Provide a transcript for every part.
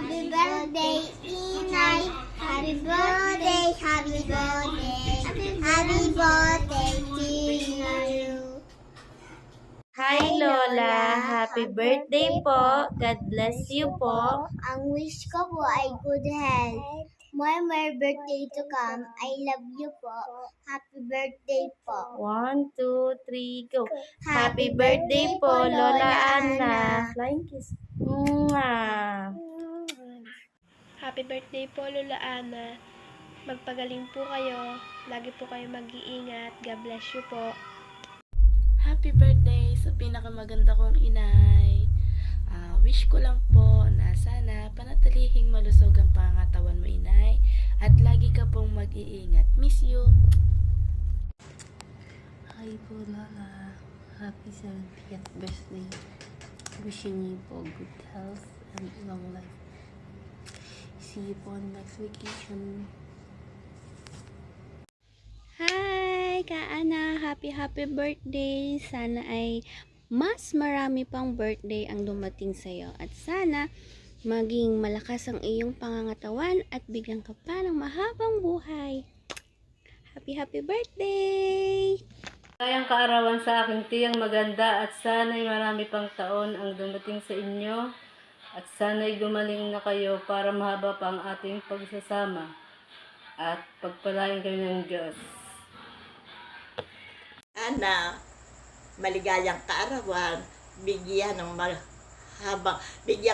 Happy birthday, Inay. Happy birthday, happy birthday. Happy birthday to you. Hi Lola, happy birthday po. God bless you po. Ang wish ko po ay good health. More birthday to come. I love you po. Happy birthday po. 1, 2, 3, go. Happy birthday po, Lola Ana. Flying kiss. Mwah. Happy birthday po, Lola Ana. Magpagaling po kayo. Lagi po kayo mag-iingat. God bless you po. Happy birthday sa pinakamaganda kong inay. Wish ko lang po na sana panatilihing malusog ang pangatawan mo, inay. At lagi ka pong mag-iingat. Miss you. Hi po, Lola. Happy 70th birthday. Wishing you po good health and long life. See you po on next vacation. Hi, Kaana! Happy birthday! Sana ay mas marami pang birthday ang dumating sa'yo. At sana maging malakas ang iyong pangangatawan at bigyan ka pa ng mahabang buhay. Happy birthday! Kayang kaarawan sa aking tiyang maganda at sana'y marami pang taon ang dumating sa inyo at sana'y gumaling na kayo para mahaba pa ang ating pagsasama at pagpalain kayo ng Diyos. Ana, maligayang kaarawan, bigyan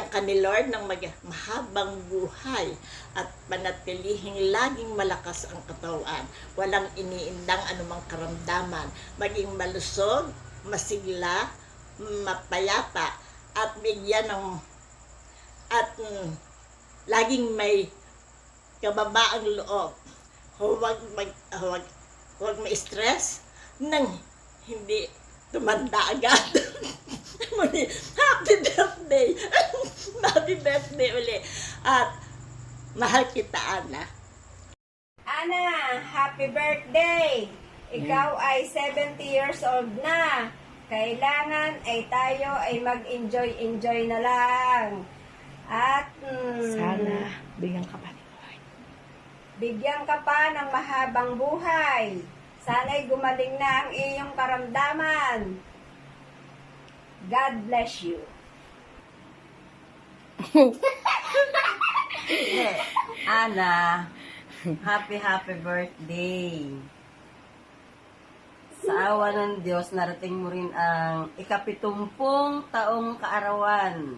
ka ni Lord ng mahabang buhay at panatilihing laging malakas ang katawan, walang iniindang anumang karamdaman, maging malusog, masigla, mapayapa at bigyan ng laging may kababaang loob. Huwag ma-stress nang hindi tumanda agad. Muli, happy birthday! Happy birthday uli. At mahal kita, Ana. Ana, happy birthday! Ikaw ay 70 years old na. Kailangan ay tayo ay mag-enjoy na lang. At Sana bigyan ka pa ni Lord. bigyan ka pa ng mahabang buhay. Sana'y gumaling na ang iyong karamdaman. God bless you. Ana, happy birthday. Sa awa ng Diyos, narating mo rin ang ika-70 taong kaarawan.